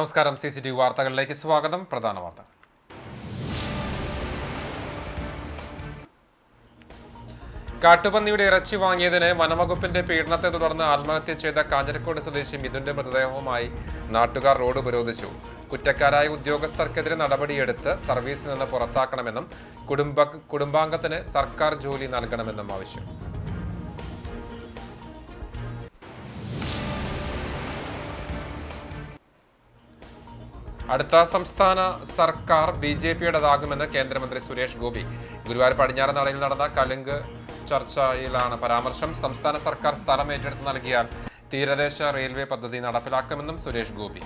നമസ്കാരം. CCTV വാർത്തകളിലേക്ക് സ്വാഗതം. പ്രധാന വാർത്തകൾ. കാട്ടുപന്നിയുടെ ഇറച്ചി വാങ്ങിയതിന് വനംവകുപ്പിന്റെ പീഡനത്തെ തുടർന്ന് ആത്മഹത്യ ചെയ്ത കാഞ്ഞിരക്കോട് സ്വദേശി മിഥുന്റെ മൃതദേഹവുമായി നാട്ടുകാർ റോഡ് ഉപരോധിച്ചു. കുറ്റക്കാരായ ഉദ്യോഗസ്ഥർക്കെതിരെ നടപടിയെടുത്ത് സർവീസിൽ നിന്ന് പുറത്താക്കണമെന്നും കുടുംബാംഗത്തിന് സർക്കാർ ജോലി നൽകണമെന്നും ആവശ്യം. അടുത്ത സംസ്ഥാന സർക്കാർ BJPയുടേതാകുമെന്ന് കേന്ദ്രമന്ത്രി സുരേഷ് ഗോപി. ഗുരുവായൂർ പടിഞ്ഞാറൻ നടയിൽ നടന്ന കലുങ്ക് ചർച്ചയിലാണ് പരാമർശം. സംസ്ഥാന സർക്കാർ സ്ഥലം ഏറ്റെടുത്ത് നൽകിയാൽ തീരദേശ റെയിൽവേ പദ്ധതി നടപ്പിലാക്കുമെന്നും സുരേഷ് ഗോപി.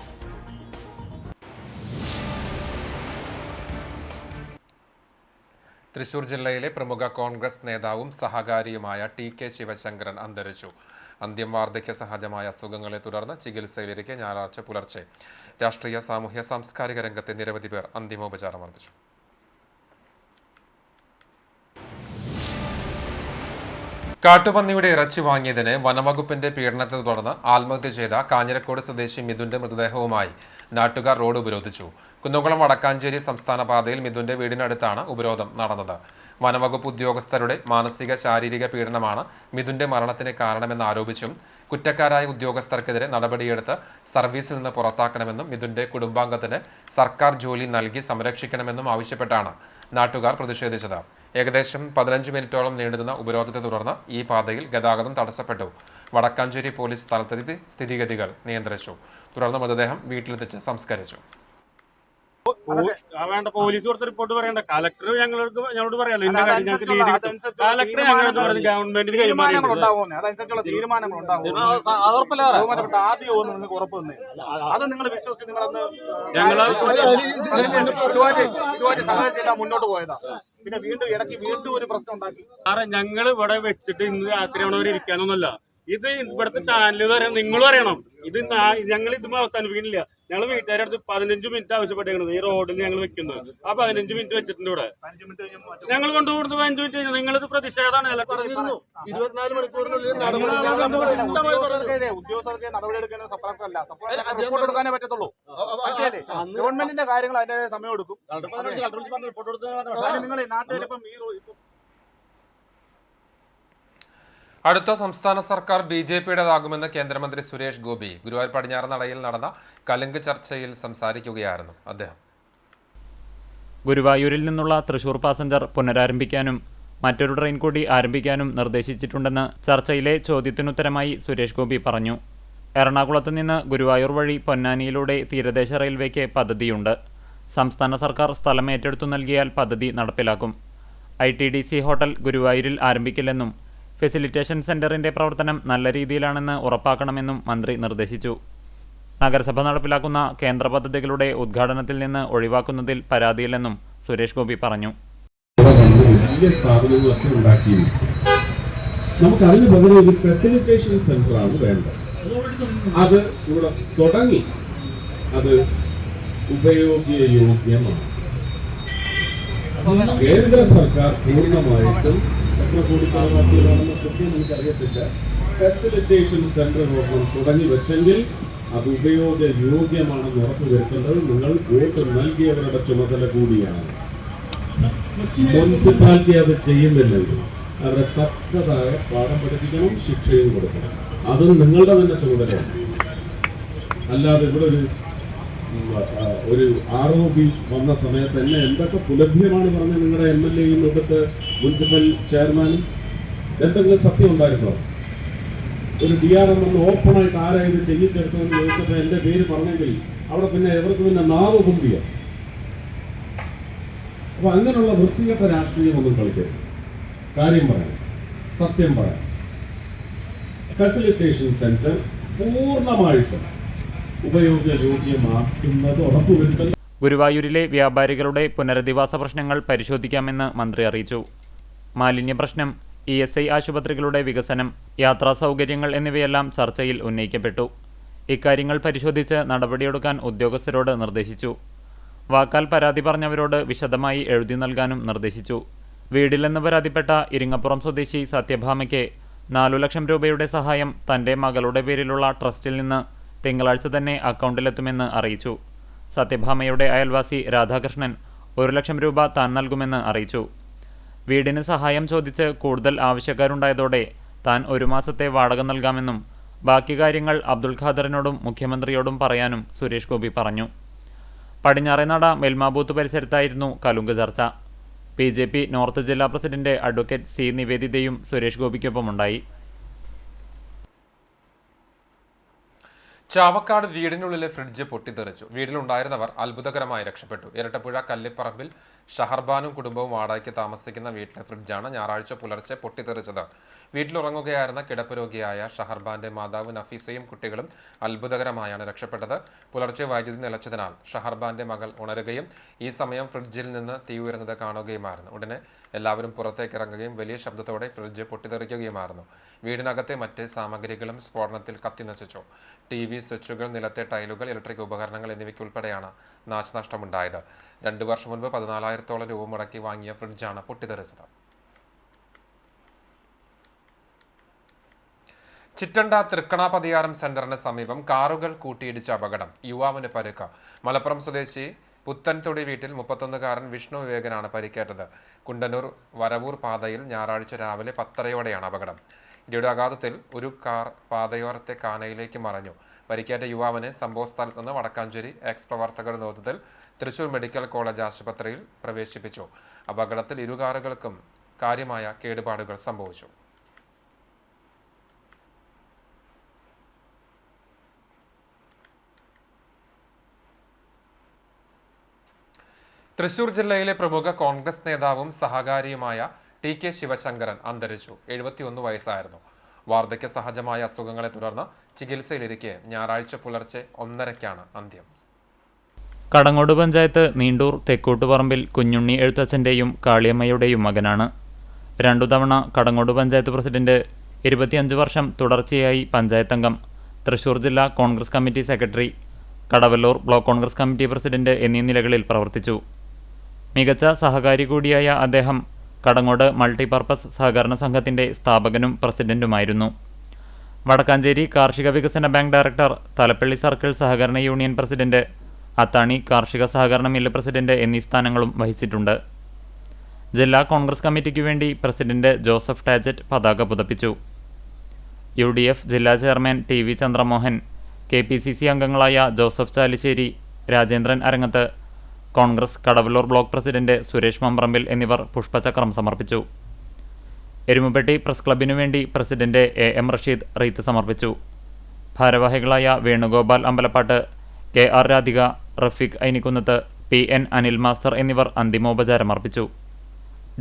തൃശൂർ ജില്ലയിലെ പ്രമുഖ കോൺഗ്രസ് നേതാവും സഹകാരിയുമായ TK ശിവശങ്കരൻ അന്തരിച്ചു. അന്ത്യം വാർദ്ധക്യ സഹജമായ അസുഖങ്ങളെ തുടർന്ന് ചികിത്സയിലിരിക്കെ ഞായറാഴ്ച പുലർച്ചെ രാഷ്ട്രീയ, സാമൂഹ്യ, സാംസ്കാരിക രംഗത്തെ നിരവധി പേർ അന്തിമോപചാരം അർപ്പിച്ചു. കാട്ടുപന്നിയുടെ ഇറച്ചി വാങ്ങിയതിന് വനംവകുപ്പിന്റെ പീഡനത്തെ തുടർന്ന് ആത്മഹത്യ ചെയ്ത കാഞ്ഞിരക്കോട് സ്വദേശി മിഥുന്റെ മൃതദേഹവുമായി നാട്ടുകാർ റോഡ് ഉപരോധിച്ചു. കുന്നംകുളം വടക്കാഞ്ചേരി സംസ്ഥാന പാതയിൽ മിഥുന്റെ വീടിനടുത്താണ് ഉപരോധം നടന്നത്. വനംവകുപ്പ് ഉദ്യോഗസ്ഥരുടെ മാനസിക, ശാരീരിക പീഡനമാണ് മിഥുന്റെ മരണത്തിന് കാരണമെന്ന് ആരോപിച്ചും കുറ്റക്കാരായ ഉദ്യോഗസ്ഥർക്കെതിരെ നടപടിയെടുത്ത് സർവീസിൽ നിന്ന് പുറത്താക്കണമെന്നും മിഥുന്റെ കുടുംബാംഗത്തിന് സർക്കാർ ജോലി നൽകി സംരക്ഷിക്കണമെന്നും ആവശ്യപ്പെട്ടാണ് നാട്ടുകാർ പ്രതിഷേധിച്ചത്. ഏകദേശം 15 മിനിറ്റോളം നീണ്ടുനിന്ന ഉപരോധത്തെ തുടർന്ന് ഈ പാതയിൽ ഗതാഗതം തടസ്സപ്പെട്ടു. വടക്കാഞ്ചേരി പോലീസ് സ്ഥലത്തെത്തി സ്ഥിതിഗതികൾ നിയന്ത്രിച്ചു. തുടർന്ന് മൃതദേഹം വീട്ടിലെത്തിച്ച് സംസ്കരിച്ചു. വേണ്ട പോലീസ് കൊടുത്ത റിപ്പോർട്ട് പറയണ്ട. കളക്ടർ ഞങ്ങളോട് പറയാലോ, ഇന്ന കാര്യം ഞങ്ങൾക്ക് നീതി കിട്ടും. കളക്ടർ ഞങ്ങളോട് പറഞ്ഞ് ഗവൺമെന്റിന് മുന്നോട്ട് പോയതാ. പിന്നെ വീണ്ടും ഇടയ്ക്ക് വീണ്ടും ഒരു പ്രശ്നം ഉണ്ടാക്കി. കാരണം ഞങ്ങൾ ഇവിടെ വെച്ചിട്ട് ഇന്ന് രാത്രി അവിടെ ഇരിക്കാനൊന്നുമല്ല. ഇത് ഇവിടുത്തെ ചാനൽ പറയാം, നിങ്ങളും അറിയണം. ഇത് ഞങ്ങൾ ഇതും അവസാനിപ്പിക്കുന്നില്ല. ഞങ്ങൾ വീട്ടുകാരുടെ അടുത്ത് 15 മിനിറ്റ് ആവശ്യപ്പെട്ടേക്കുന്നത് ഈ റോഡിൽ ഞങ്ങൾ വെക്കുന്നത്. ആ 15 മിനിറ്റ് വെച്ചിട്ടുണ്ട് ഇവിടെ. ഞങ്ങൾ കൊണ്ടുപോകുന്നത് 5 മിനിറ്റ് കഴിഞ്ഞു. നിങ്ങളിത് പ്രതിഷേധമാണ്. ഉദ്യോഗസ്ഥർക്ക് നടപടിയെടുക്കുന്ന സപ്ലൈക്കല്ല, റിപ്പോർട്ട് എടുക്കാനേ പറ്റത്തുള്ളൂ. ഗവൺമെന്റിന്റെ കാര്യങ്ങൾ അതിന്റെ സമയം എടുക്കും. നിങ്ങൾ നാട്ടിലിപ്പം അടുത്ത സംസ്ഥാന സർക്കാർ BJPയുടേതാകുമെന്ന് കേന്ദ്രമന്ത്രി സുരേഷ് ഗോപി. ഗുരുവായൂർ പടിഞ്ഞാറൻ നടയിൽ നടന്ന കലുങ്ക് ചർച്ചയിൽ സംസാരിക്കുകയായിരുന്നു അദ്ദേഹം. ഗുരുവായൂരിൽ നിന്നുള്ള തൃശൂർ പാസഞ്ചർ പുനരാരംഭിക്കാനും മറ്റൊരു ട്രെയിൻ കൂടി ആരംഭിക്കാനും നിർദ്ദേശിച്ചിട്ടുണ്ടെന്ന് ചർച്ചയിലെ ചോദ്യത്തിനുത്തരമായി സുരേഷ് ഗോപി പറഞ്ഞു. എറണാകുളത്ത് നിന്ന് ഗുരുവായൂർ വഴി പൊന്നാനിയിലൂടെ തീരദേശ റെയിൽവേക്ക് പദ്ധതിയുണ്ട്. സംസ്ഥാന സർക്കാർ സ്ഥലം ഏറ്റെടുത്തു നൽകിയാൽ പദ്ധതി നടപ്പിലാക്കും. ITDC ഹോട്ടൽ ഗുരുവായൂരിൽ ആരംഭിക്കില്ലെന്നും ഫെസിലിറ്റേഷൻ സെന്ററിന്റെ പ്രവർത്തനം നല്ല രീതിയിലാണെന്ന് ഉറപ്പാക്കണമെന്നും മന്ത്രി നിർദ്ദേശിച്ചു. നഗരസഭ നടപ്പിലാക്കുന്ന കേന്ദ്ര പദ്ധതികളുടെ ഉദ്ഘാടനത്തിൽ നിന്ന് ഒഴിവാക്കുന്നതിൽ പരാതിയില്ലെന്നും സുരേഷ് ഗോപി പറഞ്ഞു. വലിയ സ്ഥാപനങ്ങളൊക്കെ ഉണ്ടാക്കിയിരുന്നു. നമുക്ക് അതിന് പകരം ഒരു ഫെസിലിറ്റേഷൻ സെന്ററാണ് വേണ്ടത്. അത് ഇവിടെ തുടങ്ങി, അത് ഉപയോഗയോഗ്യമാണ്. കേന്ദ്ര സർക്കാർ പൂർണ്ണമായിട്ടും എത്ര കോടി ചെലവാക്കിയതാണെന്ന് കൃത്യം എനിക്കറിയത്തില്ല. ഫെസിലിറ്റേഷൻ സെന്റർ തുടങ്ങി വെച്ചെങ്കിൽ അത് ഉപയോഗയോഗ്യമാണെന്ന് ഉറപ്പുവരുത്തേണ്ടത് നിങ്ങൾ വോട്ട് നൽകിയവരുടെ ചുമതല കൂടിയാണ്. മുനിസിപ്പാലിറ്റി അത് ചെയ്യുന്നില്ലെങ്കിൽ അവരെ തക്കതായ പാഠം പഠിപ്പിക്കണം, ശിക്ഷയും കൊടുക്കണം. അതും നിങ്ങളുടെ തന്നെ ചുമതലയാണ്. അല്ലാതെ ഇവിടെ ഒരു ROB വന്ന സമയത്ത് തന്നെ എന്തൊക്കെ പുലഭ്യമാണ് പറഞ്ഞത് നിങ്ങളുടെ MLAയും ഇവിടുത്തെ മുനിസിപ്പൽ ചെയർമാനും. എന്തെങ്കിലും സത്യം ഉണ്ടായിരുന്നോ? ഒരു DRM ഒന്ന് ഓപ്പണായിട്ട് ആരാ ഇത് ചെയ്യിച്ചെടുത്തതെന്ന് ചോദിച്ചപ്പോൾ എൻ്റെ പേര് പറഞ്ഞെങ്കിൽ അവിടെ പിന്നെ എവർക്ക് പിന്നെ നാവ് കുമ്പിയോ? അപ്പൊ അങ്ങനെയുള്ള വൃത്തികെട്ട രാഷ്ട്രീയം ഒന്നും കളിക്കരുത്. കാര്യം പറയാം, സത്യം പറയാം. ഫെസിലിറ്റേഷൻ സെന്റർ പൂർണ്ണമായിട്ടും ഉപയോഗയോഗ്യമാക്കുന്നത് ഉറപ്പുവരുത്തൽ. ഗുരുവായൂരിലെ വ്യാപാരികളുടെ പുനരധിവാസ പ്രശ്നങ്ങൾ പരിശോധിക്കാമെന്ന് മന്ത്രി അറിയിച്ചു. മാലിന്യ പ്രശ്നം, ESI ആശുപത്രികളുടെ വികസനം, യാത്രാ സൗകര്യങ്ങൾ എന്നിവയെല്ലാം ചർച്ചയിൽ ഉന്നയിക്കപ്പെട്ടു. ഇക്കാര്യങ്ങൾ പരിശോധിച്ച് നടപടിയെടുക്കാൻ ഉദ്യോഗസ്ഥരോട് നിർദ്ദേശിച്ചു. വാക്കാൽ പരാതി പറഞ്ഞവരോട് വിശദമായി എഴുതി നൽകാനും നിർദ്ദേശിച്ചു. വീടില്ലെന്ന് പരാതിപ്പെട്ട ഇരിങ്ങപ്പുറം സ്വദേശി സത്യഭാമയ്ക്ക് 4 ലക്ഷം രൂപയുടെ സഹായം തന്റെ മകളുടെ പേരിലുള്ള ട്രസ്റ്റിൽ നിന്ന് തിങ്കളാഴ്ച തന്നെ അക്കൗണ്ടിലെത്തുമെന്ന് അറിയിച്ചു. സത്യഭാമയുടെ അയൽവാസി രാധാകൃഷ്ണൻ 1 ലക്ഷം രൂപ താൻ നൽകുമെന്ന് അറിയിച്ചു. വീടിന് സഹായം ചോദിച്ച് കൂടുതൽ ആവശ്യക്കാരുണ്ടായതോടെ താൻ 1 മാസത്തെ വാടക നൽകാമെന്നും ബാക്കി കാര്യങ്ങൾ അബ്ദുൽ ഖാദറിനോടും മുഖ്യമന്ത്രിയോടും പറയാനും സുരേഷ് ഗോപി പറഞ്ഞു. പടിഞ്ഞാറേനട മെൽമാബൂത്ത് പരിസരത്തായിരുന്നു കലുങ്ക് ചർച്ച. BJP നോർത്ത് ജില്ലാ പ്രസിഡന്റ് അഡ്വക്കേറ്റ് സി നിവേദിതയും സുരേഷ് ഗോപിക്കൊപ്പമുണ്ടായി. ചാവക്കാട് വീടിനുള്ളിലെ ഫ്രിഡ്ജ് പൊട്ടിത്തെറിച്ചു. വീട്ടിലുണ്ടായിരുന്നവർ അത്ഭുതകരമായി രക്ഷപ്പെട്ടു. ഇരട്ടപ്പുഴ കല്ലിപ്പറമ്പിൽ ഷഹർബാനും കുടുംബവും വാടകയ്ക്ക് താമസിക്കുന്ന വീട്ടിലെ ഫ്രിഡ്ജാണ് ഞായറാഴ്ച പുലർച്ചെ പൊട്ടിത്തെറിച്ചത്. വീട്ടിലുറങ്ങുകയായിരുന്ന കിടപ്പ് രോഗിയായ ഷഹർബാന്റെ മാതാവ് നഫീസയും കുട്ടികളും അത്ഭുതകരമായാണ് രക്ഷപ്പെട്ടത്. പുലർച്ചെ വൈദ്യുതി നിലച്ചതിനാൽ ഷഹർബാന്റെ മകൾ ഉണരുകയും ഈ സമയം ഫ്രിഡ്ജിൽ നിന്ന് തീ ഉയരുന്നത് കാണുകയുമായിരുന്നു. ഉടനെ എല്ലാവരും പുറത്തേക്ക് ഇറങ്ങുകയും വലിയ ശബ്ദത്തോടെ ഫ്രിഡ്ജ് പൊട്ടിത്തെറിക്കുകയുമായിരുന്നു. വീടിനകത്തെ മറ്റ് സാമഗ്രികളും സ്ഫോടനത്തിൽ കത്തിനശിച്ചു. TV, സ്വിച്ചുകൾ, നിലത്തെ ടൈലുകൾ, ഇലക്ട്രിക് ഉപകരണങ്ങൾ എന്നിവയ്ക്കുൾപ്പെടെയാണ് നാശനഷ്ടമുണ്ടായത്. 2 വർഷം മുൻപ് 14,000-ഓളം രൂപ മുടക്കി വാങ്ങിയ ഫ്രിഡ്ജാണ് പൊട്ടിത്തെറിച്ചത്. ചിറ്റണ്ട തൃക്കണാപതിയാരം സെന്ററിന് സമീപം കാറുകൾ കൂട്ടിയിടിച്ച അപകടം. യുവാവിന് പരിക്ക്. മലപ്പുറം സ്വദേശി പുത്തൻതൊടി വീട്ടിൽ 31-കാരൻ വിഷ്ണു വിവേകനാണ് പരിക്കേറ്റത്. കുണ്ടന്നൂർ വരവൂർ പാതയിൽ ഞായറാഴ്ച രാവിലെ 10:30-ഓടെയാണ് അപകടം. ഇടിയുടെ ആഘാതത്തിൽ ഒരു കാർ പാതയോരത്തെ കാനയിലേക്ക് മറഞ്ഞു. പരിക്കേറ്റ യുവാവിനെ സംഭവസ്ഥലത്ത് നിന്ന് വടക്കാഞ്ചേരി എക്സ് പ്രവർത്തകരുടെ നേതൃത്വത്തിൽ തൃശൂർ മെഡിക്കൽ കോളേജ് ആശുപത്രിയിൽ പ്രവേശിപ്പിച്ചു. അപകടത്തിൽ 2 കാറുകൾക്കും കാര്യമായ കേടുപാടുകൾ സംഭവിച്ചു. തൃശൂർ ജില്ലയിലെ പ്രമുഖ കോൺഗ്രസ് നേതാവും സഹകാരിയുമായ TK ശിവശങ്കരൻ അന്തരിച്ചു. 71 വയസ്സായിരുന്നു. വാർദ്ധക്യ സഹജമായ അസുഖങ്ങളെ തുടർന്ന് ചികിത്സയിലിരിക്കെ ഞായറാഴ്ച പുലർച്ചെ 1:30-ക്കാണ് അന്ത്യം. കടങ്ങോട് പഞ്ചായത്ത് നീണ്ടൂർ തെക്കൂട്ടുപറമ്പിൽ കുഞ്ഞുണ്ണി എഴുത്തച്ഛൻ്റെയും കാളിയമ്മയുടെയും മകനാണ്. 2 തവണ കടങ്ങോട് പഞ്ചായത്ത് പ്രസിഡന്റ്, 25 വർഷം തുടർച്ചയായി പഞ്ചായത്ത് അംഗം, തൃശൂർ ജില്ലാ Congress committee secretary, Kadavallur block Congress committee president എന്നീ നിലകളിൽ പ്രവർത്തിച്ചു. മികച്ച സഹകാരി കൂടിയായ അദ്ദേഹം കടങ്ങോട് മൾട്ടിപർപ്പസ് സഹകരണ സംഘത്തിൻ്റെ സ്ഥാപകനും പ്രസിഡന്റുമായിരുന്നു. വടക്കാഞ്ചേരി കാർഷിക വികസന ബാങ്ക് ഡയറക്ടർ, തലപ്പള്ളി സർക്കിൾ സഹകരണ യൂണിയൻ പ്രസിഡന്റ്, അത്താണി കാർഷിക സഹകരണ മില്ല് പ്രസിഡന്റ് എന്നീ സ്ഥാനങ്ങളും വഹിച്ചിട്ടുണ്ട്. ജില്ലാ കോൺഗ്രസ് കമ്മിറ്റിക്ക് വേണ്ടി പ്രസിഡന്റ് ജോസഫ് ടാജറ്റ് പതാക പുതപ്പിച്ചു. UDF ജില്ലാ ചെയർമാൻ TV ചന്ദ്രമോഹൻ, KPCC അംഗങ്ങളായ ജോസഫ് ചാലിശ്ശേരി, രാജേന്ദ്രൻ അരങ്ങത്ത്, കോൺഗ്രസ് കടവല്ലൂർ ബ്ലോക്ക് പ്രസിഡന്റ് സുരേഷ് മമ്പ്രമ്പിൽ എന്നിവർ പുഷ്പചക്രം സമർപ്പിച്ചു. എരുമപ്പെട്ടി പ്രസ് ക്ലബിനു വേണ്ടി പ്രസിഡന്റ് AM റഷീദ് റീത്ത് സമർപ്പിച്ചു. ഭാരവാഹികളായ Venugopal Ambalappattu, KR Radhika, Rafeeq Ainikkunnath, PN Anil master എന്നിവർ അന്തിമോപചാരം അർപ്പിച്ചു.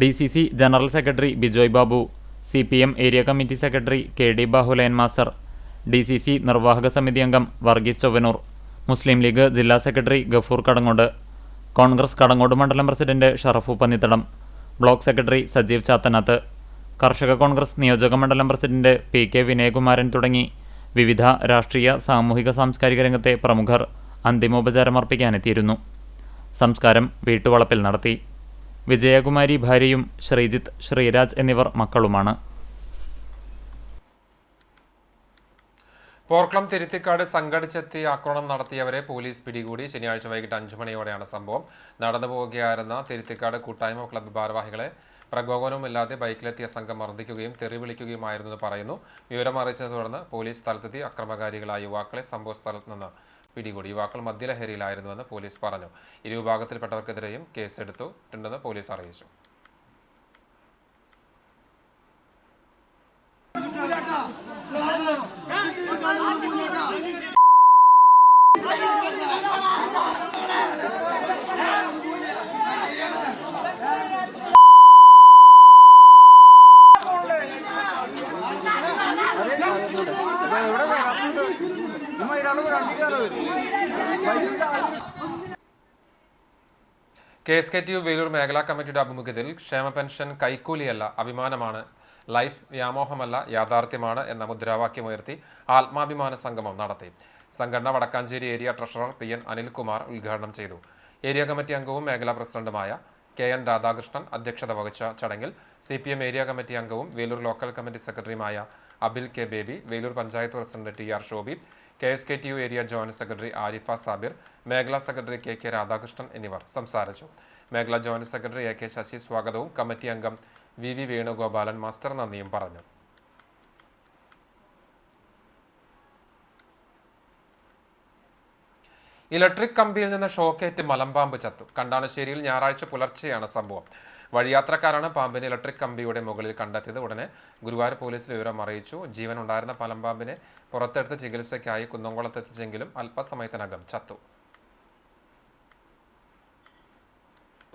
DCC general secretary Bijoy Babu, CPM area committee secretary KD Bahuleyan master, DCC നിർവാഹക സമിതി അംഗം വർഗീസ് ചൊവ്വനൂർ, മുസ്ലിം ലീഗ് ജില്ലാ സെക്രട്ടറി ഗഫൂർ കടങ്ങോട്, കോൺഗ്രസ് കടങ്ങോട് മണ്ഡലം president Sharafu Pannithadam, block secretary Sajeev Chathanath, കർഷക കോൺഗ്രസ് നിയോജക മണ്ഡലം പ്രസിഡന്റ് PK വിനയകുമാരൻ തുടങ്ങി വിവിധ രാഷ്ട്രീയ, സാമൂഹിക, സാംസ്കാരിക രംഗത്തെ പ്രമുഖർ അന്തിമോപചാരമർപ്പിക്കാനെത്തിയിരുന്നു. സംസ്കാരം വീട്ടുവളപ്പിൽ നടത്തി. വിജയകുമാരി ഭാര്യയും ശ്രീജിത്ത്, ശ്രീരാജ് എന്നിവർ മക്കളുമാണ്. പോർക്കുളം തിരുത്തിക്കാട് സംഘടിച്ചെത്തി ആക്രമണം നടത്തിയവരെ പോലീസ് പിടികൂടി. ശനിയാഴ്ച വൈകിട്ട് 5 മണിയോടെയാണ് സംഭവം. നടന്നു പോവുകയായിരുന്ന തിരുത്തിക്കാട് കൂട്ടായ്മ ക്ലബ്ബ് ഭാരവാഹികളെ പ്രകോപനവുമില്ലാതെ ബൈക്കിലെത്തിയ സംഘം മർദ്ദിക്കുകയും തെറി വിളിക്കുകയുമായിരുന്നെന്ന് പറയുന്നു. വിവരം അറിയിച്ചതിനെ തുടർന്ന് പോലീസ് സ്ഥലത്തെത്തി അക്രമകാരികളായ യുവാക്കളെ സംഭവസ്ഥലത്ത് നിന്ന് പിടികൂടി. യുവാക്കൾ മദ്യലഹരിയിലായിരുന്നുവെന്ന് പോലീസ് പറഞ്ഞു. ഇരുവിഭാഗത്തിൽപ്പെട്ടവർക്കെതിരെയും കേസെടുത്തിട്ടുണ്ടെന്ന് പോലീസ് അറിയിച്ചു. KSKTU വേലൂർ മേഖലാ കമ്മിറ്റിയുടെ ആഭിമുഖ്യത്തിൽ ക്ഷേമ പെൻഷൻ കൈക്കൂലിയല്ല, അഭിമാനമാണ്, ലൈഫ് വ്യാമോഹമല്ല, യാഥാർത്ഥ്യമാണ് എന്ന മുദ്രാവാക്യമുയർത്തി ആത്മാഭിമാന സംഗമം നടത്തി. സംഘടന Wadakkanchery area treasurer PN Anilkumar ഉദ്ഘാടനം ചെയ്തു. ഏരിയ കമ്മിറ്റി അംഗവും മേഖലാ പ്രസിഡന്റുമായ KN രാധാകൃഷ്ണൻ അധ്യക്ഷത വഹിച്ച ചടങ്ങിൽ CPM ഏരിയ കമ്മിറ്റി അംഗവും വേലൂർ ലോക്കൽ കമ്മിറ്റി സെക്രട്ടറിയുമായ അബിൽ K baby, Velur panchayat president TR Shobi, KSKTU area joint secretary Arifa Sabir, മേഖലാ സെക്രട്ടറി KK രാധാകൃഷ്ണൻ എന്നിവർ സംസാരിച്ചു. മേഖലാ ജോയിന്റ് സെക്രട്ടറി AK ശശി സ്വാഗതവും കമ്മിറ്റി അംഗം VV വേണുഗോപാലൻ മാസ്റ്റർ നന്ദിയും പറഞ്ഞു. ഇലക്ട്രിക് കമ്പിയിൽ നിന്ന് ഷോക്കേറ്റ് മലമ്പാമ്പ് ചത്തു. കണ്ടാണശ്ശേരിയിൽ ഞായറാഴ്ച പുലർച്ചെയാണ് സംഭവം. വഴിയാത്രക്കാരാണ് പാമ്പിനെ ഇലക്ട്രിക് കമ്പിയുടെ മുകളിൽ കണ്ടെത്തിയത്. ഉടനെ ഗുരുവായൂർ പോലീസിൽ വിവരം അറിയിച്ചു. ജീവനുണ്ടായിരുന്ന മലമ്പാമ്പിനെ പുറത്തെടുത്ത് ചികിത്സയ്ക്കായി കുന്നംകുളത്തെത്തിച്ചെങ്കിലും അല്പസമയത്തിനകം ചത്തു.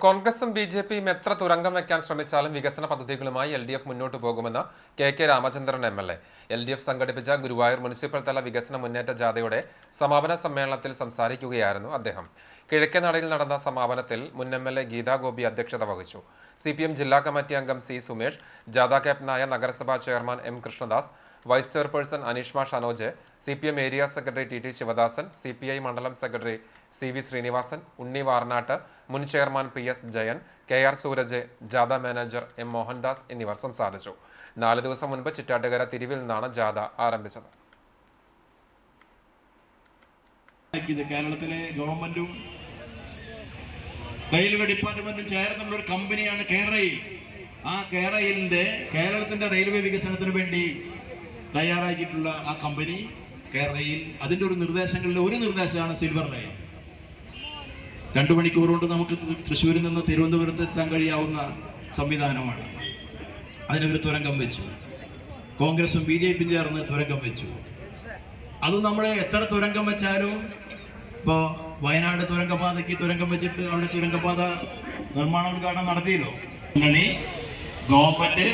കോൺഗ്രസും BJPയും എത്ര തുരങ്കം വയ്ക്കാൻ ശ്രമിച്ചാലും വികസന പദ്ധതികളുമായി LDF മുന്നോട്ട് പോകുമെന്ന് KK രാമചന്ദ്രൻ MLA. LDF സംഘടിപ്പിച്ച ഗുരുവായൂർ മുനിസിപ്പൽ തല വികസന മുന്നേറ്റ ജാഥയുടെ സമാപന സമ്മേളനത്തിൽ സംസാരിക്കുകയായിരുന്നു അദ്ദേഹം. കിഴക്കേനടയിൽ നടന്ന സമാപനത്തിൽ മുൻ MLA ഗീതാ ഗോപി അധ്യക്ഷത വഹിച്ചു. CPM ജില്ലാ കമ്മിറ്റി അംഗം C സുമേഷ്, ജാഥ ക്യാപ്റ്റനായ നഗരസഭാ chairman M Krishnadas, vice chairperson Aneeshma Shanoj, CPM area secretary TT Sivadasan, CPI മണ്ഡലം സെക്രട്ടറി CV ശ്രീനിവാസൻ, ഉണ്ണി വാർനാട്ട്, മുൻ chairman PS Jayan, KR Sooraj, ജാഥ മാനേജർ M മോഹൻദാസ് എന്നിവർ സംസാരിച്ചു. 4 ദിവസം മുൻപ് ചിറ്റാട്ടുകര തിരുവിൽ നിന്നാണ് ജാഥ ആരംഭിച്ചത്. കേരളത്തിലെ ഗവൺമെന്റും റെയിൽവേ ഡിപ്പാർട്ട്മെന്റും ചേർന്നുള്ള ഒരു കമ്പനിയാണ് കെയറെയിൽ. ആ കെയറെയിലിന്റെ കേരളത്തിന്റെ റെയിൽവേ വികസനത്തിന് വേണ്ടി തയ്യാറാക്കിയിട്ടുള്ള ആ കമ്പനി കെയറെയിൽ അതിന്റെ ഒരു നിർദ്ദേശങ്ങളിലെ ഒരു നിർദ്ദേശമാണ് സിൽവർ ലൈൻ. 2 മണിക്കൂർ കൊണ്ട് നമുക്ക് തൃശ്ശൂരിൽ നിന്ന് തിരുവനന്തപുരത്ത് എത്താൻ കഴിയാവുന്ന സംവിധാനമാണ്. അതിനൊരു തുരങ്കം വെച്ചു. കോൺഗ്രസും BJPയും ചേർന്ന് തുരങ്കം വെച്ചു. അത് നമ്മൾ എത്ര തുരങ്കം വെച്ചാലും, ഇപ്പോൾ വയനാട് തുരങ്കപാതയ്ക്ക് തുരങ്കം വെച്ചിട്ട് അവിടെ തുരങ്കപാത നിർമ്മാണോദ്ഘാടനം നടത്തിയല്ലോ. ഗവൺമെന്റ്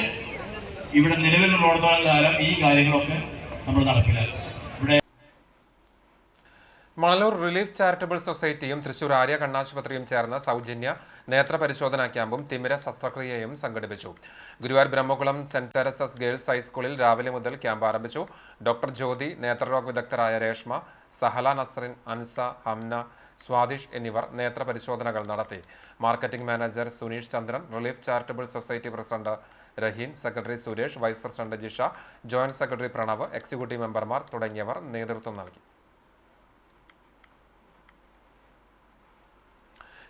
ഇവിടെ നിലവിലുള്ളിടത്തോളം കാലം ഈ കാര്യങ്ങളൊക്കെ നമ്മൾ നടപ്പിലാക്കും. ഇവിടെ മണലൂർ റിലീഫ് ചാരിറ്റബിൾ സൊസൈറ്റിയും തൃശൂർ ആര്യ കണ്ണാശുപത്രിയും ചേർന്ന് സൗജന്യ നേത്ര പരിശോധനാ ക്യാമ്പും തിമിര ശസ്ത്രക്രിയയും സംഘടിപ്പിച്ചു. Guruvayur Brahmakulam saint Teresa's girls ഹൈസ്കൂളിൽ രാവിലെ മുതൽ ക്യാമ്പ് ആരംഭിച്ചു. ഡോക്ടർ ജ്യോതി, നേത്രരോഗ വിദഗ്ധരായ രേഷ്മ, സഹല നസ്രിൻ, അൻസ, ഹംന, സ്വാദിഷ് എന്നിവർ നേത്ര പരിശോധനകൾ നടത്തി. Marketing manager Suneesh Chandran, relief charitable society president Raheen, secretary Suresh, vice president Jisha, joint secretary Pranav, executive മെമ്പർമാർ തുടങ്ങിയവർ നേതൃത്വം നൽകി.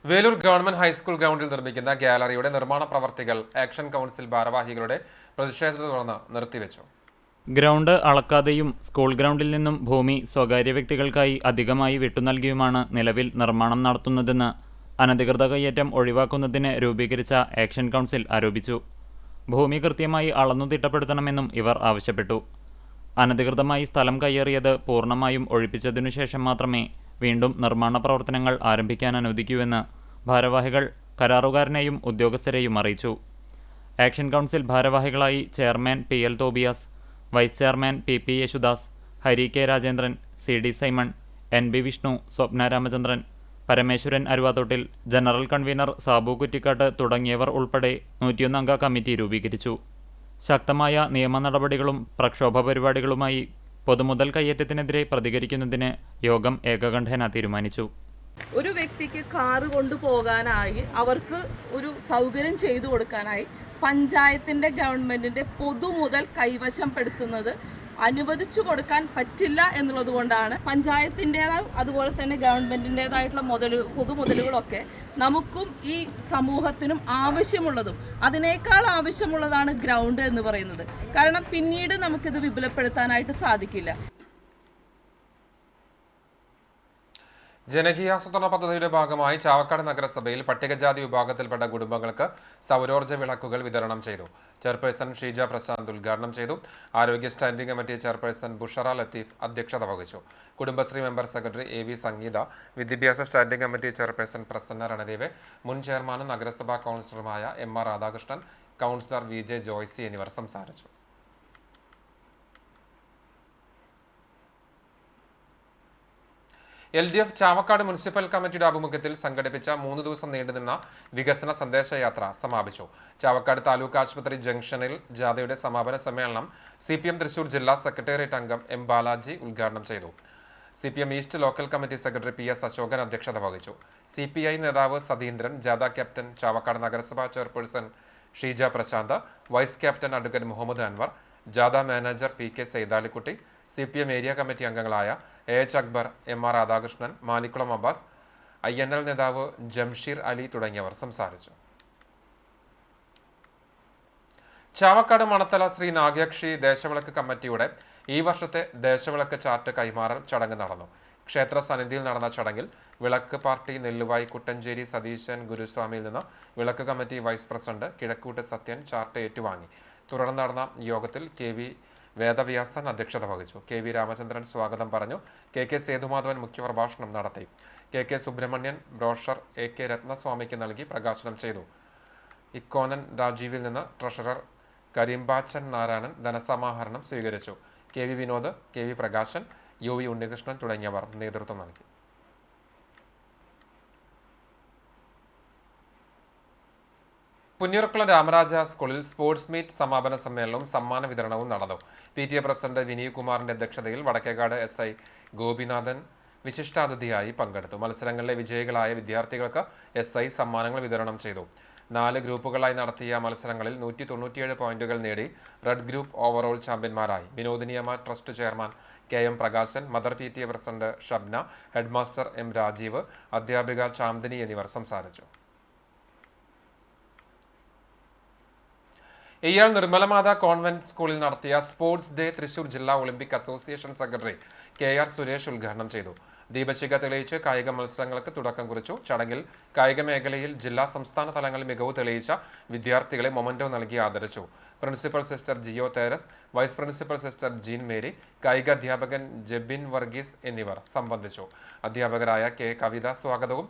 വേലൂർ ഗവൺമെന്റ് ഹൈസ്കൂൾ ഗ്രൗണ്ടിൽ നിർമ്മിക്കുന്ന ഗാലറിയുടെ നിർമ്മാണ പ്രവർത്തികൾ ആക്ഷൻ കൗൺസിൽ ഭാരവാഹികളുടെ പ്രതിഷേധത്തെ തുടർന്ന് നിർത്തിവെച്ചു. ഗ്രൗണ്ട് അളക്കാതെയും സ്കൂൾ ഗ്രൗണ്ടിൽ നിന്നും ഭൂമി സ്വകാര്യ വ്യക്തികൾക്കായി അധികമായി വിട്ടുനൽകിയുമാണ് നിലവിൽ നിർമ്മാണം നടത്തുന്നതെന്ന് അനധികൃത കയ്യേറ്റം ഒഴിവാക്കുന്നതിന് രൂപീകരിച്ച ആക്ഷൻ കൗൺസിൽ ആരോപിച്ചു. ഭൂമി കൃത്യമായി അളന്നു തിട്ടപ്പെടുത്തണമെന്നും ഇവർ ആവശ്യപ്പെട്ടു. അനധികൃതമായി സ്ഥലം കയ്യേറിയത് പൂർണ്ണമായും ഒഴിപ്പിച്ചതിനു ശേഷം മാത്രമേ വീണ്ടും നിർമ്മാണ പ്രവർത്തനങ്ങൾ ആരംഭിക്കാൻ അനുവദിക്കൂവെന്ന് ഭാരവാഹികൾ കരാറുകാരനെയും ഉദ്യോഗസ്ഥരെയും അറിയിച്ചു. ആക്ഷൻ കൗൺസിൽ ഭാരവാഹികളായി chairman PL Tobias, vice chairman PP Yesudas, Hari K Rajendran, CD Simon, NB Vishnu, Swapna Ramachandran, Parameswaran Aruvathottil, general convener Sabu Kuttikkattu തുടങ്ങിയവർ ഉൾപ്പെടെ 101 അംഗ കമ്മിറ്റി രൂപീകരിച്ചു. ശക്തമായ നിയമ നടപടികളും പ്രക്ഷോഭ പരിപാടികളുമായി പൊതുമുതൽ കയ്യേറ്റത്തിനെതിരെ പ്രതികരിക്കുന്നതിന് യോഗം ഏകകണ്ഠേന തീരുമാനിച്ചു. ഒരു വ്യക്തിക്ക് കാറ് കൊണ്ടുപോകാനായി അവർക്ക് ഒരു സൗകര്യം ചെയ്തു കൊടുക്കാനായി പഞ്ചായത്തിൻ്റെ ഗവൺമെൻറ്റിൻ്റെ പൊതുമുതൽ കൈവശപ്പെടുത്തുന്നത് അനുവദിച്ചു കൊടുക്കാൻ പറ്റില്ല എന്നുള്ളത് കൊണ്ടാണ് പഞ്ചായത്തിൻ്റെതായും അതുപോലെ തന്നെ ഗവൺമെൻറ്റിൻ്റെതായിട്ടുള്ള പൊതുമുതലുകളൊക്കെ നമുക്കും ഈ സമൂഹത്തിനും ആവശ്യമുള്ളതും അതിനേക്കാൾ ആവശ്യമുള്ളതാണ് ഗ്രൗണ്ട് എന്ന് പറയുന്നത്. കാരണം പിന്നീട് നമുക്കിത് വിപുലപ്പെടുത്താനായിട്ട് സാധിക്കില്ല. ജനകീയാസൂത്രണ പദ്ധതിയുടെ ഭാഗമായി ചാവക്കാട് നഗരസഭയിൽ പട്ടികജാതി വിഭാഗത്തിൽപ്പെട്ട കുടുംബങ്ങൾക്ക് സൗരോർജ്ജ വിളക്കുകൾ വിതരണം ചെയ്തു. ചെയർപേഴ്സൺ ഷീജ പ്രശാന്ത് ഉദ്ഘാടനം ചെയ്തു. ആരോഗ്യ standing committee chairperson Bushra Latheef അധ്യക്ഷത വഹിച്ചു. കുടുംബശ്രീ മെമ്പർ സെക്രട്ടറി AV സംഗീത, വിദ്യാഭ്യാസ standing committee chairperson Prasanna Ranadev, മുൻ ചെയർമാനും നഗരസഭാ കൗൺസിലറുമായ MR Radhakrishnan, councillor VJ Joicy എന്നിവർ സംസാരിച്ചു. LDF ചാവക്കാട് മുനിസിപ്പൽ കമ്മിറ്റിയുടെ ആഭിമുഖ്യത്തിൽ സംഘടിപ്പിച്ച 3 ദിവസം നീണ്ടുനിന്ന വികസന സന്ദേശയാത്ര സമാപിച്ചു. ചാവക്കാട് താലൂക്ക് ആശുപത്രി ജംഗ്ഷനിൽ ജാഥയുടെ സമാപന സമ്മേളനം CPM തൃശൂർ ജില്ലാ സെക്രട്ടേറിയറ്റ് അംഗം M ബാലാജി ഉദ്ഘാടനം ചെയ്തു. CPM east local committee secretary PS Ashokan അധ്യക്ഷത വഹിച്ചു. CPI നേതാവ് സതീന്ദ്രൻ, ജാഥ ക്യാപ്റ്റൻ ചാവക്കാട് നഗരസഭാ chairperson Sheeja Prasanth, vice captain advocate Muhammad Anwar, ജാഥ manager PK Saithalikutty, CPM area committee അംഗങ്ങളായ AH Akbar, MR Radhakrishnan, Manikkulam Abbas, INL നേതാവ് ജംഷീർ അലി തുടങ്ങിയവർ സംസാരിച്ചു. ചാവക്കാട് മണത്തല ശ്രീ നാഗയക്ഷി ദേശവിളക്ക് കമ്മിറ്റിയുടെ ഈ വർഷത്തെ ദേശവിളക്ക് ചാർട്ട് കൈമാറൽ ചടങ്ങ് നടന്നു. ക്ഷേത്ര സന്നിധിയിൽ നടന്ന ചടങ്ങിൽ വിളക്ക് പാർട്ടി നെല്ലുവായി കുട്ടഞ്ചേരി സതീശൻ ഗുരുസ്വാമിയിൽ നിന്ന് വിളക്ക് committee vice president Kizhakkoot Sathyan chart ഏറ്റുവാങ്ങി. തുടർന്ന് നടന്ന യോഗത്തിൽ KV വേദവ്യാസൻ അധ്യക്ഷത വഹിച്ചു. KV രാമചന്ദ്രൻ സ്വാഗതം പറഞ്ഞു. KK സേതുമാധവൻ മുഖ്യപ്രഭാഷണം നടത്തി. KK സുബ്രഹ്മണ്യൻ ബ്രോഷർ AK രത്നസ്വാമിക്ക് നൽകി പ്രകാശനം ചെയ്തു. ഇക്കോനൻ രാജീവിൽ നിന്ന് ട്രഷറർ കരിമ്പാച്ചൻ നാരായണൻ ധനസമാഹരണം സ്വീകരിച്ചു. KV Vinod, KV Prakashan, UV Unnikrishnan തുടങ്ങിയവർ നേതൃത്വം നൽകി. പുന്നയൂർക്കുളം രാമരാജ സ്കൂളിൽ സ്പോർട്സ് മീറ്റ് സമാപന സമ്മേളനവും സമ്മാന വിതരണവും നടന്നു. PTA പ്രസിഡന്റ് വിനീത് കുമാറിന്റെ അധ്യക്ഷതയിൽ വടക്കേക്കാട് SI ഗോപിനാഥൻ വിശിഷ്ടാതിഥിയായി പങ്കെടുത്തു. മത്സരങ്ങളിലെ വിജയികളായ വിദ്യാർത്ഥികൾക്ക് SI സമ്മാനങ്ങൾ വിതരണം ചെയ്തു. 4 ഗ്രൂപ്പുകളായി നടത്തിയ മത്സരങ്ങളിൽ 197 പോയിന്റുകൾ നേടി റെഡ് ഗ്രൂപ്പ് ഓവറോൾ ചാമ്പ്യന്മാരായി. വിനോദനിയമ trust chairman KM Prakashan, mother PTA president Shabna, headmaster M Rajeev, അധ്യാപിക ചാന്ദിനി എന്നിവർ സംസാരിച്ചു. ഇയാൾ നിർമ്മലമാത കോൺവെന്റ് സ്കൂളിൽ നടത്തിയ സ്പോർട്സ് ഡേ തൃശൂർ ജില്ലാ Olympic association secretary KR Suresh ഉദ്ഘാടനം ചെയ്തു. ദീപശിഖ തെളിയിച്ച് കായിക മത്സരങ്ങൾക്ക് തുടക്കം കുറിച്ചു. ചടങ്ങിൽ കായിക മേഖലയിൽ ജില്ലാ സംസ്ഥാന തലങ്ങളിൽ മികവ് തെളിയിച്ച വിദ്യാർത്ഥികളെ മൊമന്റോ നൽകി ആദരിച്ചു. Principal sister Geo Theres, vice principal sister Jean Mary, കായിക അധ്യാപകൻ ജെബിൻ വർഗീസ് എന്നിവർ സംബന്ധിച്ചു. അധ്യാപകരായ K കവിത സ്വാഗതവും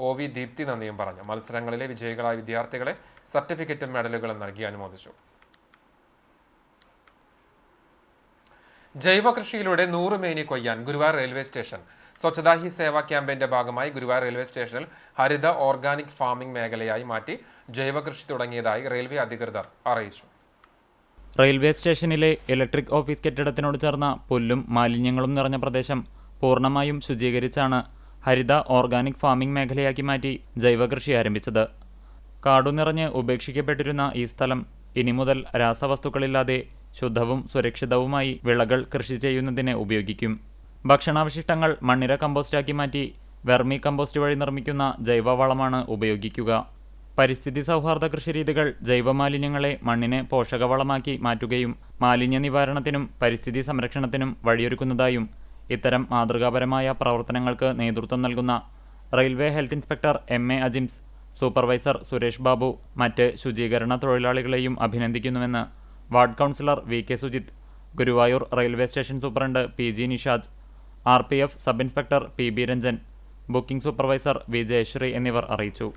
OV ദീപ്തി നന്ദിയും പറഞ്ഞു. മത്സരങ്ങളിലെ വിജയികളായ വിദ്യാർത്ഥികളെ സർട്ടിഫിക്കറ്റും മെഡലുകളും നൽകി അനുമോദിച്ചു. ജൈവ കൃഷിയിലൂടെ 100 മേനി കൊയ്യാൻ ഗുരുവായൂർ റെയിൽവേ സ്റ്റേഷൻ. സ്വച്ഛതാ ഹി സേവ ക്യാമ്പയിന്റെ ഭാഗമായി ഗുരുവായൂർ റെയിൽവേ സ്റ്റേഷനിൽ ഹരിത ഓർഗാനിക് ഫാമിംഗ് മേഖലയായി മാറ്റി ജൈവ കൃഷി തുടങ്ങിയതായി റെയിൽവേ അധികൃതർ അറിയിച്ചു. റെയിൽവേ സ്റ്റേഷനിലെ ഇലക്ട്രിക് ഓഫീസ് കെട്ടിടത്തിനോട് ചേർന്ന പുല്ലും മാലിന്യങ്ങളും നിറഞ്ഞ പ്രദേശം പൂർണ്ണമായും ശുചീകരിച്ചാണ് ഹരിത ഓർഗാനിക് ഫാമിംഗ് മേഖലയാക്കി മാറ്റി ജൈവകൃഷി ആരംഭിച്ചത്. കാടുനിറഞ്ഞ് ഉപേക്ഷിക്കപ്പെട്ടിരുന്ന ഈ സ്ഥലം ഇനി മുതൽ രാസവസ്തുക്കളില്ലാതെ ശുദ്ധവും സുരക്ഷിതവുമായി വിളകൾ കൃഷി ചെയ്യുന്നതിന് ഉപയോഗിക്കും. ഭക്ഷണാവശിഷ്ടങ്ങൾ മണ്ണിര കമ്പോസ്റ്റാക്കി മാറ്റി വെർമി കമ്പോസ്റ്റ് വഴി നിർമ്മിക്കുന്ന ജൈവവളമാണ് ഉപയോഗിക്കുക. പരിസ്ഥിതി സൗഹാർദ്ദ കൃഷിരീതികൾ ജൈവമാലിന്യങ്ങളെ മണ്ണിനെ പോഷകവളമാക്കി മാറ്റുകയും മാലിന്യ നിവാരണത്തിനും പരിസ്ഥിതി സംരക്ഷണത്തിനും വഴിയൊരുക്കുന്നതായും ഇത്തരം മാതൃകാപരമായ പ്രവർത്തനങ്ങൾക്ക് നേതൃത്വം നൽകുന്ന railway health inspector MA Ajims, supervisor Suresh Babu മറ്റ് ശുചീകരണ തൊഴിലാളികളെയും അഭിനന്ദിക്കുന്നുവെന്ന് ward councillor VK Sujith, Guruvayur railway station superintendent PG Nishaj, RPF sub inspector PB Ranjan, booking supervisor V Jayasree എന്നിവർ അറിയിച്ചു.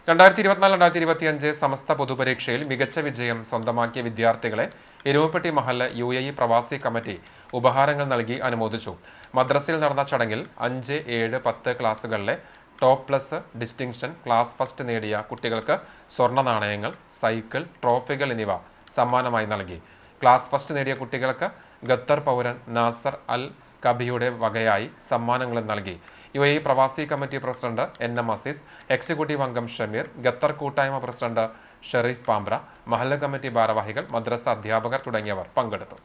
2024-2025 സമസ്ത പൊതുപരീക്ഷയിൽ മികച്ച വിജയം സ്വന്തമാക്കിയ വിദ്യാർത്ഥികളെ എരുമപ്പെട്ടി മഹല്ല് UAE പ്രവാസി കമ്മിറ്റി ഉപഹാരങ്ങൾ നൽകി അനുമോദിച്ചു. മദ്രസയിൽ നടന്ന ചടങ്ങിൽ 5, 7, 10 ക്ലാസുകളിലെ top plus, distinction, class first നേടിയ കുട്ടികൾക്ക് സ്വർണ്ണ നാണയങ്ങൾ, സൈക്കിൾ, ട്രോഫികൾ എന്നിവ സമ്മാനമായി നൽകി. ക്ലാസ് ഫസ്റ്റ് നേടിയ കുട്ടികൾക്ക് ഖത്തർ പൗരൻ നാസർ അൽ കബിയുടെ വകയായി സമ്മാനങ്ങളും നൽകി. UAE പ്രവാസി committee president NM Azeez, executive അംഗം ഷമീർ, ഖത്തർ കൂട്ടായ്മ പ്രസിഡന്റ് ഷെരീഫ് പാമ്പ്ര, മഹല്ല് കമ്മിറ്റി ഭാരവാഹികൾ, മദ്രസ അധ്യാപകർ തുടങ്ങിയവർ പങ്കെടുത്തു.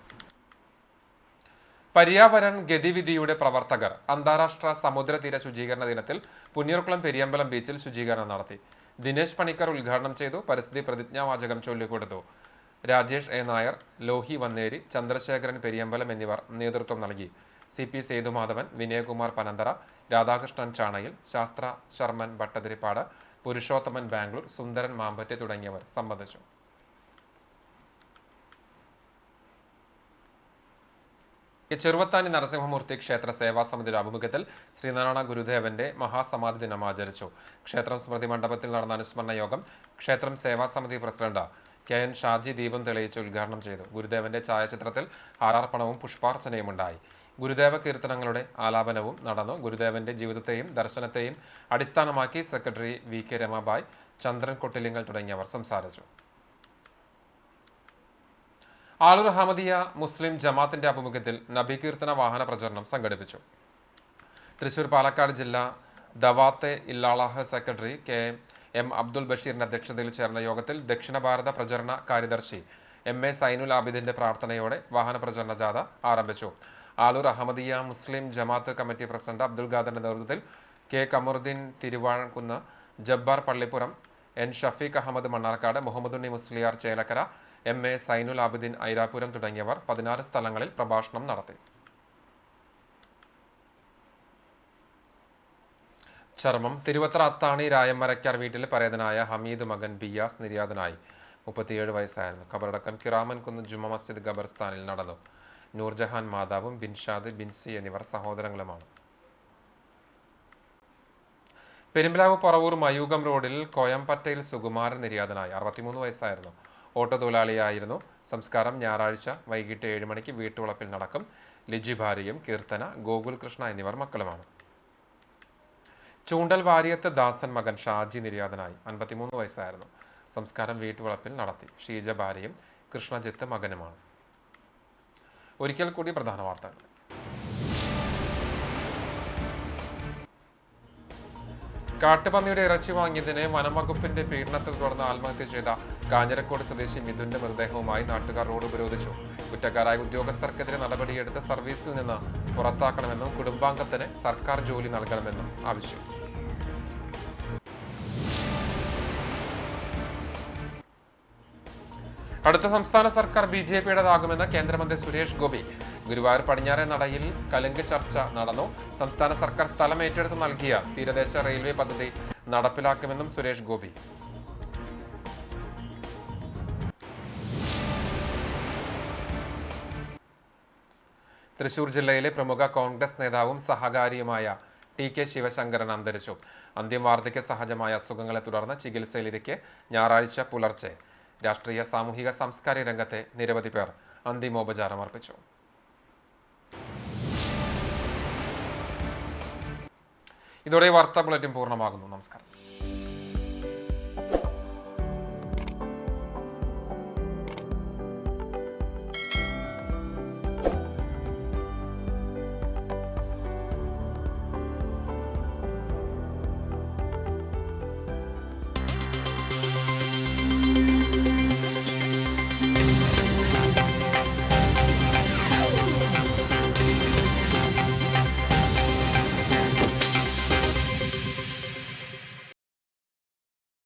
പര്യാവരൺ ഗതിവിധിയുടെ പ്രവർത്തകർ അന്താരാഷ്ട്ര സമുദ്രതീര ശുചീകരണ ദിനത്തിൽ പുന്നയൂർക്കുളം പെരിയമ്പലം ബീച്ചിൽ ശുചീകരണം നടത്തി. ദിനേശ് പണിക്കർ ഉദ്ഘാടനം ചെയ്തു. പരിസ്ഥിതി പ്രതിജ്ഞാവാചകം ചൊല്ലിക്കൊടുത്തു. രാജേഷ് A നായർ, ലോഹി വന്നേരി, ചന്ദ്രശേഖരൻ പെരിയമ്പലം എന്നിവർ നേതൃത്വം നൽകി. CP സേതുമാധവൻ, വിനയകുമാർ പനന്തറ, രാധാകൃഷ്ണൻ ചാണയിൽ, ശാസ്ത്ര ശർമ്മൻ ഭട്ടതിരിപ്പാട്, പുരുഷോത്തമൻ ബാംഗ്ലൂർ, സുന്ദരൻ മാമ്പറ്റെ തുടങ്ങിയവർ സംബന്ധിച്ചു. ചെറുവത്താനി നരസിംഹമൂർത്തി ക്ഷേത്ര സേവാ സമിതിയുടെ ആഭിമുഖ്യത്തിൽ ശ്രീനാരായണ ഗുരുദേവന്റെ മഹാസമാധി ദിനം ആചരിച്ചു. ക്ഷേത്രം സ്മൃതി മണ്ഡപത്തിൽ നടന്ന അനുസ്മരണ യോഗം ക്ഷേത്രം സേവാ സമിതി പ്രസിഡന്റ് KN ഷാജി ദീപം തെളിയിച്ച് ഉദ്ഘാടനം ചെയ്തു. ഗുരുദേവന്റെ ഛായാചിത്രത്തിൽ ഹാരാർപ്പണവും പുഷ്പാർച്ചനയും ഉണ്ടായി. ഗുരുദേവ കീർത്തനങ്ങളുടെ ആലാപനവും നടന്നു. ഗുരുദേവന്റെ ജീവിതത്തെയും ദർശനത്തെയും അടിസ്ഥാനമാക്കി സെക്രട്ടറി VK രമാബായ്, ചന്ദ്രൻ കൊട്ടിലിങ്ങൽ തുടങ്ങിയവർ സംസാരിച്ചു. ആളൂർ അഹമ്മദിയ മുസ്ലിം ജമാഅത്തിന്റെ ആഭിമുഖ്യത്തിൽ നബി കീർത്തന വാഹന പ്രചരണം സംഘടിപ്പിച്ചു. തൃശൂർ പാലക്കാട് ജില്ലാ ദവാത്തെ ഇല്ലാളാഹ് സെക്രട്ടറി KM അബ്ദുൽ ബഷീറിന്റെ അധ്യക്ഷതയിൽ ചേർന്ന യോഗത്തിൽ ദക്ഷിണ ഭാരത പ്രചരണ കാര്യദർശി MA സൈനുൽ ആബിദിന്റെ പ്രാർത്ഥനയോടെ വാഹന പ്രചരണ ജാഥ ആരംഭിച്ചു. ആലൂർ അഹമ്മദിയ മുസ്ലിം ജമാഅത്ത് കമ്മിറ്റി പ്രസിഡന്റ് അബ്ദുൽ ഖാദറിന്റെ നേതൃത്വത്തിൽ K. Kamaruddin തിരുവാഴക്കുന്ന്, Jabbar Pallippuram, N. Shafeeq Ahmed Mannarkkad, Muhammadunni Musliyar Chelakkara, MA Zainul Abidin Airapuram തുടങ്ങിയവർ 16 സ്ഥലങ്ങളിൽ പ്രഭാഷണം നടത്തി. ചർമ്മം തിരുവത്ര അത്താണി രായമരക്കാർ വീട്ടിൽ പരേതനായ ഹമീദ് മകൻ ബിയാസ് നിര്യാതനായി. 37 വയസ്സായിരുന്നു. ഖബറടക്കം കിറാമൻ കുന്ന് ജുമ മസ്ജിദ് ഖബർസ്ഥാനിൽ നടന്നു. നൂർജഹാൻ മാതാവും ബിൻഷാദ്, ബിൻസി എന്നിവർ സഹോദരങ്ങളുമാണ്. പെരുമ്പിലാവ് പറവൂർ മയൂകം റോഡിൽ കോയമ്പറ്റയിൽ സുകുമാരൻ നിര്യാതനായി. 63 വയസ്സായിരുന്നു. ഓട്ടോ തൊഴിലാളിയായിരുന്നു. സംസ്കാരം ഞായറാഴ്ച വൈകിട്ട് 7 മണിക്ക് വീട്ടുവളപ്പിൽ നടക്കും. ലിജി ഭാര്യയും കീർത്തന, ഗോകുൽ കൃഷ്ണ എന്നിവർ മക്കളുമാണ്. ചൂണ്ടൽ വാര്യത്ത് ദാസൻ മകൻ ഷാജി നിര്യാതനായി. 53 വയസ്സായിരുന്നു. സംസ്കാരം വീട്ടുവളപ്പിൽ നടത്തി. ഷീജ ഭാര്യയും കൃഷ്ണജിത്ത് മകനുമാണ്. ഒരിക്കൽ കൂടി പ്രധാന വാർത്തകൾ. കാട്ടുപന്നിയുടെ ഇറച്ചി വാങ്ങിയതിന് വനംവകുപ്പിന്റെ പീഡനത്തെ തുടർന്ന് ആത്മഹത്യ ചെയ്ത കാഞ്ഞിരക്കോട് സ്വദേശി മിഥുന്റെ മൃതദേഹവുമായി നാട്ടുകാർ റോഡ് ഉപരോധിച്ചു. കുറ്റക്കാരായ ഉദ്യോഗസ്ഥർക്കെതിരെ നടപടിയെടുത്ത് സർവീസിൽ നിന്ന് പുറത്താക്കണമെന്നും കുടുംബാംഗത്തിന് സർക്കാർ ജോലി നൽകണമെന്നും ആവശ്യം. അടുത്ത സംസ്ഥാന സർക്കാർ BJPയുടേതാകുമെന്ന് കേന്ദ്രമന്ത്രി സുരേഷ് ഗോപി. ഗുരുവായൂർ പടിഞ്ഞാറെ നടയിൽ കലുങ്ക് ചർച്ച നടന്നു. സംസ്ഥാന സർക്കാർ സ്ഥലം ഏറ്റെടുത്ത് നൽകിയ തീരദേശ റെയിൽവേ പദ്ധതി നടപ്പിലാക്കുമെന്നും സുരേഷ് ഗോപി. തൃശൂർ ജില്ലയിലെ പ്രമുഖ കോൺഗ്രസ് നേതാവും സഹകാരിയുമായ TK ശിവശങ്കരൻ അന്തരിച്ചു. അന്ത്യം വാർദ്ധക്യ സഹജമായ അസുഖങ്ങളെ തുടർന്ന് ചികിത്സയിലിരിക്കെ ഞായറാഴ്ച പുലർച്ചെ രാഷ്ട്രീയ, സാമൂഹിക, സാംസ്കാരിക രംഗത്തെ നിരവധി പേർ അന്തിമോപചാരം അർപ്പിച്ചു. ഇതോടെ വാർത്താ ബുള്ളറ്റിൻ പൂർണ്ണമാകുന്നു. നമസ്കാരം.